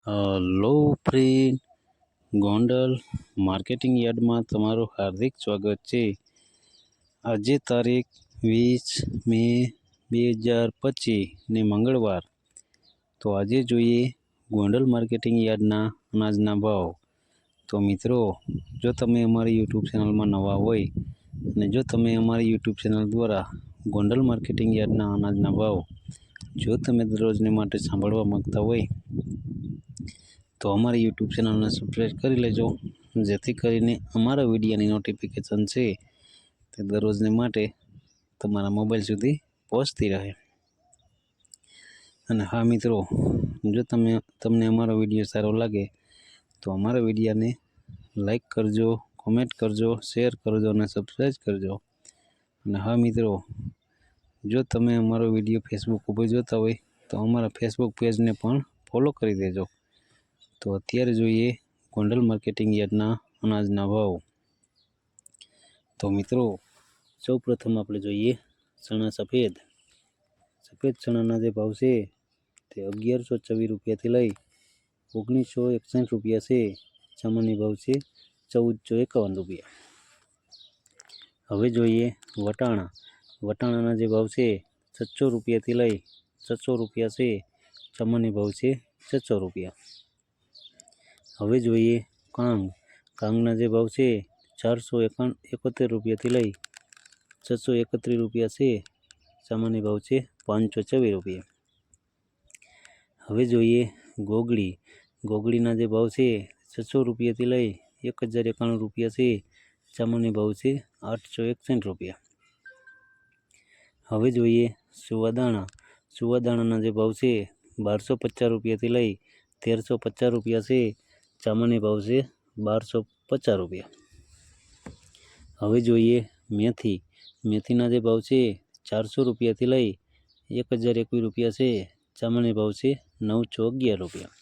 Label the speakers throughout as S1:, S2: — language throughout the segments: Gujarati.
S1: હેલો ફ્રેન્ડ, ગોંડલ માર્કેટિંગ યાર્ડમાં તમારું હાર્દિક સ્વાગત છે. આજે તારીખ 20 મે 2025 ને મંગળવાર. તો આજે જોઈએ ગોંડલ માર્કેટિંગ યાર્ડના અનાજના ભાવ. તો મિત્રો, જો તમે અમારી યુટ્યુબ ચેનલમાં નવા હોય અને જો તમે અમારી યુટ્યુબ ચેનલ દ્વારા ગોંડલ માર્કેટિંગ યાર્ડના અનાજના ભાવ જો તમે દરરોજને માટે સાંભળવા માંગતા હોય તો અમારી યુટ્યુબ ચેનલને સબસ્ક્રાઈબ કરી લેજો, જેથી કરીને અમારા વિડીયોની નોટિફિકેશન છે તે દરરોજને માટે તમારા મોબાઈલ સુધી પહોંચતી રહે. અને હા મિત્રો, જો તમને અમારો વિડીયો સારો લાગે તો અમારા વિડીયોને લાઈક કરજો, કોમેન્ટ કરજો, શેર કરજો અને સબસ્ક્રાઈબ કરજો. અને હા મિત્રો, જો તમે અમારો વિડીયો ફેસબુક ઉપર જોતા હોય તો અમારા ફેસબુક પેજને પણ ફોલો કરી દેજો. તો અત્યારે જોઈએ ગોંડલ માર્કેટિંગ યાર્ડના અનાજના ભાવ. તો મિત્રો, સૌ પ્રથમ આપણે જોઈએ ચણા સફેદ ચણાના જે ભાવ છે તે 1124 રૂપિયાથી લઈ 1961 રૂપિયા છે. સામાન્ય ભાવ છે 1451 રૂપિયા. હવે જોઈએ વટાણાના જે ભાવ છે 600 રૂપિયાથી લઈ 600 રૂપિયા છે. સામાન્ય ભાવ છે 600 રૂપિયા. હવે જોઈએ કાંગના જે ભાવ છે 471 રૂપિયાથી લઈ 631 રૂપિયા છે. સામાન્ય ભાવ છે 524 રૂપિયા. હવે જોઈએ ગોગડીના જે ભાવ છે 600 રૂપિયાથી લઈ 1091 રૂપિયા છે. સામાન્ય ભાવ છે 861 રૂપિયા. હવે જોઈએ સુવાદાણાના જે ભાવ છે 1250 રૂપિયાથી લઈ 1350 રૂપિયા છે. સામાન્ય ભાવ છે 1250 રૂપિયા. હવે જોઈએ મેથીના જે ભાવ છે 400 રૂપિયાથી લઈ 1021 રૂપિયા છે. સામાન્ય ભાવ છે 911 રૂપિયા.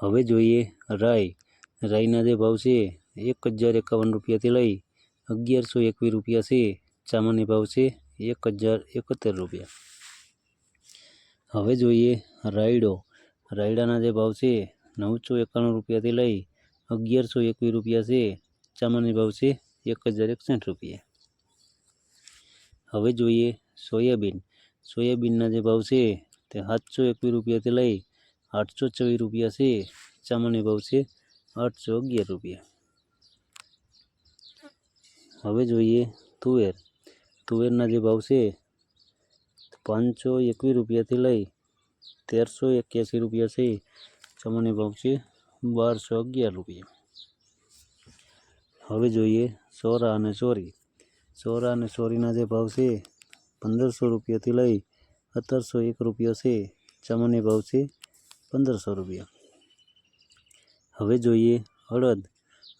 S1: હવે જોઈએ રાઈના જે ભાવ છે 1051 રૂપિયાથી લઈ 1121 રૂપિયા છે. સામાન્ય ભાવ છે 1071 રૂપિયા. હવે જોઈએ રાયડાના જે ભાવ છે 991 રૂપિયાથી લઈ 1121 રૂપિયા છે. સામાન્ય ભાવ છે 1061 રૂપિયા. હવે જોઈએ સોયાબીનના જે ભાવ છે તે 721 રૂપિયાથી લઈ 824 રૂપિયા છે. સામાન્ય ભાવ છે 811 રૂપિયા. હવે જોઈએ તુવેરના જે ભાવ છે 521 રૂપિયાથી લઈ 1381 રૂપિયા છે. સામાન્ય ભાવ છે 1211 રૂપિયા. હવે જોઈએ સોરા અને ચોરીના જે ભાવ છે 1500 રૂપિયાથી લઈ 1701 રૂપિયા છે. સામાન્ય ભાવ છે 1500 રૂપિયા. હવે જોઈએ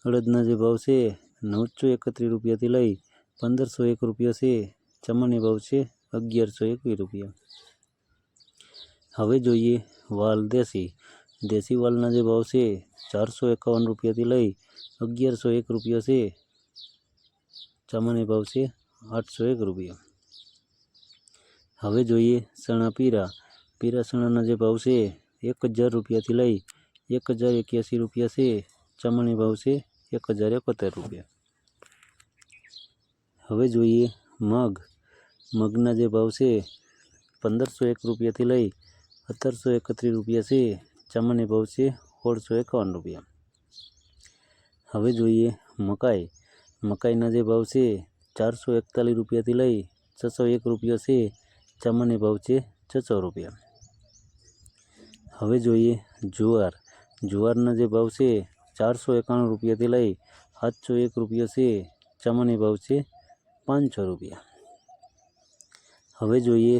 S1: અડદના જે ભાવ છે 931 રૂપિયાથી લઈ 1501 રૂપિયા છે. સામાન્ય ભાવ છે 1121 રૂપિયા. હવે જોઈએ દેશી વાલના જે ભાવ છે 451 રૂપિયાથી લઈ 1101 રૂપિયા છે. સામાન્ય ભાવ છે 801 રૂપિયા. હવે જોઈએ પીળા ચણાના જે ભાવ છે 1000 રૂપિયાથી લઈ 1081 રૂપિયા છે. સામાન્ય ભાવ છે 1071 રૂપિયા. હવે જોઈએ મગના જે ભાવ છે 1501 રૂપિયાથી લઈ 1731 રૂપિયા છે. સામાન્ય ભાવ છે 1651 રૂપિયા. હવે જોઈએ મકાઈના જે ભાવ છે 441 રૂપિયાથી લઈ 601 રૂપિયા છે. સામાન્ય ભાવ છે 600 રૂપિયા. હવે જોઈએ જુવારના જે ભાવ છે 491 રૂપિયાથી લઈ 701 રૂપિયા છે. સામાન્ય ભાવ છે 500 રૂપિયા. હવે જોઈએ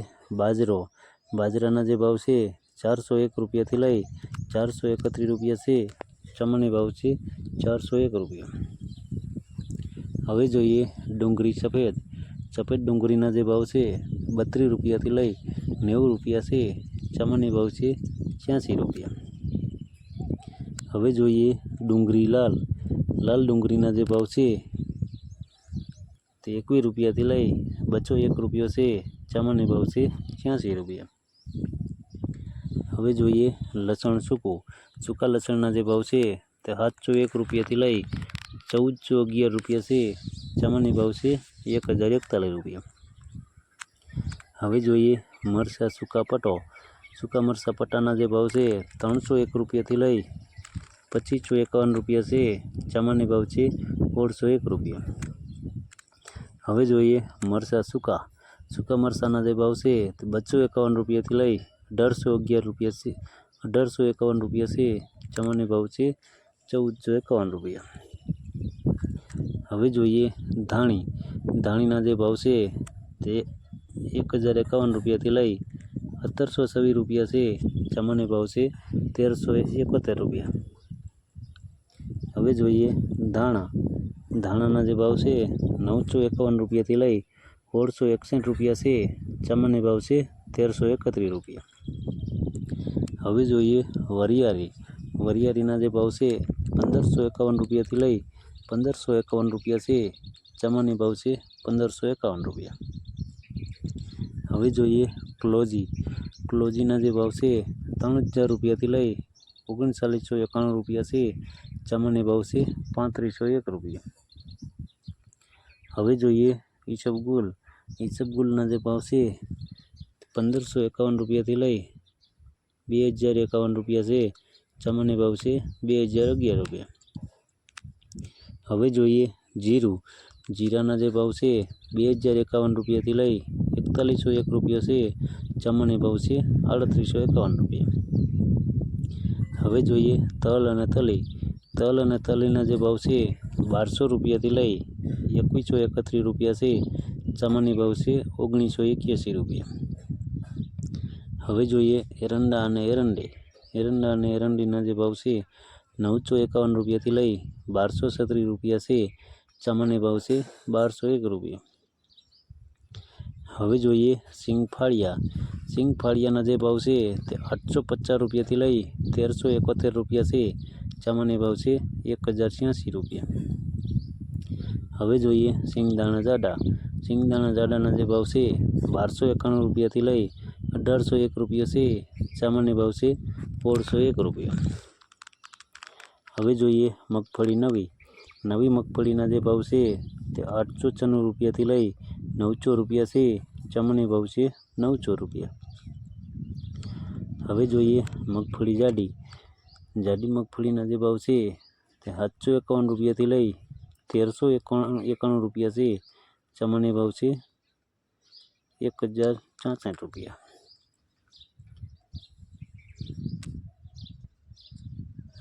S1: બાજરાના જે ભાવ છે 401 રૂપિયાથી લઈ 431 રૂપિયા છે. સામાન્ય ભાવ છે 401 રૂપિયા. હવે જોઈએ સફેદ ડુંગળીના જે ભાવ છે 32 રૂપિયાથી લઈ 90 રૂપિયા છે. સામાન્ય ભાવ છે 86 રૂપિયા. હવે જોઈએ લાલ ડુંગળીના જે ભાવ છે તે 21 રૂપિયાથી લઈ 201 રૂપિયા છે. સામાન્ય ભાવ છે 86 રૂપિયા. હવે જોઈએ લસણ સૂકું. સૂકા લસણના જે ભાવ છે તે 701 રૂપિયાથી લઈ 1411 રૂપિયા છે. સામાન્ય ભાવ છે 1041 રૂપિયા. હવે જોઈએ મરચાં સૂકા પટો. સૂકા મરચાં પટ્ટાના જે ભાવ છે 301 રૂપિયાથી લઈ 2551 રૂપિયા છે. સામાન્ય ભાવ છે 1601 રૂપિયા. હવે જોઈએ મરચાં સૂકા. સૂકા મરચાંના જે ભાવ છે તે 251 રૂપિયાથી લઈ 1811 રૂપિયા છે. 1851 રૂપિયા છે. સામાન્ય ભાવ છે 1451 રૂપિયા. હવે જોઈએ ધાણી. ધાણીના જે ભાવ છે તે 1051 રૂપિયાથી લઈ 1726 રૂપિયા છે. સામાન્ય ભાવ છે 1371 રૂપિયા. હવે જોઈએ ધાણા. ધાણાના જે ભાવ છે 951 રૂપિયાથી લઈ 1661 રૂપિયા છે. સામાન્ય ભાવ છે 1331 રૂપિયા. હવે જોઈએ વરિયાળી. વરિયાળીના જે ભાવ છે 1551 રૂપિયાથી લઈ 1551 રૂપિયા છે. સામાન્ય ભાવ છે 1551 રૂપિયા. હવે જોઈએ ક્લોજી. ક્લોજીના જે ભાવ છે 3000 રૂપિયાથી લઈ 3991 રૂપિયા છે. સામાન્ય ભાવ છે 3501 રૂપિયા. હવે જોઈએ ઈસબગુલ. ઈસબગુલના જે ભાવ છે 1551 રૂપિયાથી લઈ 2051 રૂપિયા છે. સામાન્ય ભાવ છે 2011 રૂપિયા. હવે જોઈએ જીરું. જીરાના જે ભાવ છે 2051 રૂપિયાથી લઈ 4101 રૂપિયા છે. સામાન્ય ભાવ છે 3851 રૂપિયા. હવે જોઈએ તલ અને તલી. તલ અને તલીના જે ભાવ છે 1200 રૂપિયાથી લઈ 2131 રૂપિયા છે. સામાન્ય ભાવ છે 1981 રૂપિયા. હવે જોઈએ એરંડા અને એરંડી. એરંડા અને એરંડીના જે ભાવ છે 951 રૂપિયાથી લઈ 1236 રૂપિયા છે. સામાન્ય ભાવ છે 1201 રૂપિયા. હવે જોઈએ સિંગફાળિયા. સિંગફાળિયાના જે ભાવ છે તે 850 રૂપિયાથી લઈ 1371 રૂપિયા છે. સામાન્ય ભાવ છે 1086 રૂપિયા. હવે જોઈએ સિંગદાણા જાડા. સિંગદાણા જાડાના જે ભાવ છે 1291 રૂપિયાથી લઈ 1801 રૂપિયા છે. સામાન્ય ભાવ છે 1601 રૂપિયા. હવે જોઈએ મગફળી નવી. નવી મગફળીના જે ભાવ છે તે 896 રૂપિયાથી લઈ 900 રૂપિયા છે. સામાન્ય ભાવ છે 900 રૂપિયા. હવે જોઈએ મગફળી જાડી. જાડી મગફળીના જે ભાવ છે તે 751 રૂપિયાથી લઈ 1391 રૂપિયા છે. સામાન્ય ભાવ છે 1064 રૂપિયા.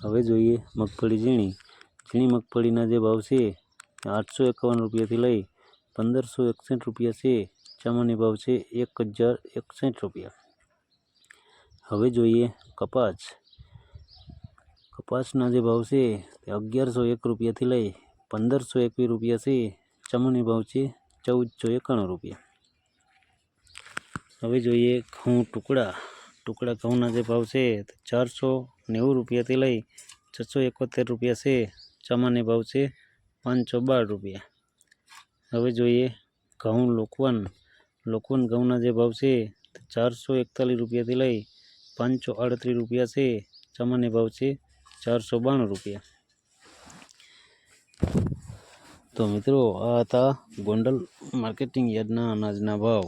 S1: હવે જોઈએ મગફળી ઝીણી. ઝીણી મગફળીના જે ભાવ છે 851 રૂપિયાથી લઈ 1561 રૂપિયા છે. સામાન્ય ભાવ છે 1061 રૂપિયા. હવે જોઈએ કપાસ. કપાસના જે ભાવ છે તે 1101 રૂપિયાથી લઈ 1521 રૂપિયા છે. સામાન્ય ભાવ છે 1491 રૂપિયા. હવે જોઈએ ઘઉં ટુકડા. ટુકડા ઘઉંના જે ભાવ છે તે 490 રૂપિયાથી લઈ 671 રૂપિયા છે. સામાન્ય ભાવ છે 512 રૂપિયા. હવે જોઈએ ઘઉં લોકવન. લોકવન ઘઉંના જે ભાવ છે તે 441 રૂપિયાથી લઈ 538 રૂપિયા છે. સામાન્ય ભાવ છે 492 રૂપિયા. તો મિત્રો આ હતા ગોંડલ માર્કેટિંગ યાર્ડના અનાજના ભાવ.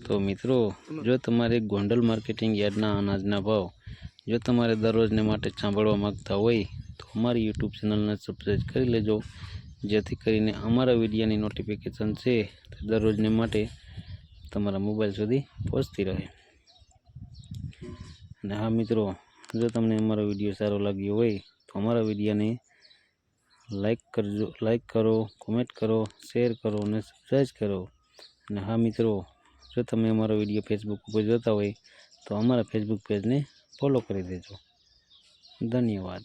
S1: તો મિત્રો જો તમારે ગોંડલ માર્કેટિંગ યાર્ડના અનાજના ભાવ જો તમારે દરરોજને માટે સાંભળવા માગતા હોય તો અમારી યુટ્યુબ ચેનલને સબસ્ક્રાઈબ કરી લેજો, જેથી કરીને અમારા વિડીયોની નોટિફિકેશન છે તે દરરોજને માટે તમારા મોબાઈલ સુધી પહોંચતી રહે. અને હા મિત્રો, જો તમને અમારો વિડીયો સારો લાગ્યો હોય તો અમારા વિડીયોને લાઈક કરો, કોમેન્ટ કરો, શેર કરો અને સબસ્ક્રાઈબ કરો. અને હા મિત્રો, જો તમે અમારો વિડીયો ફેસબુક ઉપર જોતા હોય તો અમારા ફેસબુક પેજને ફોલો કરી દેજો. ધન્યવાદ.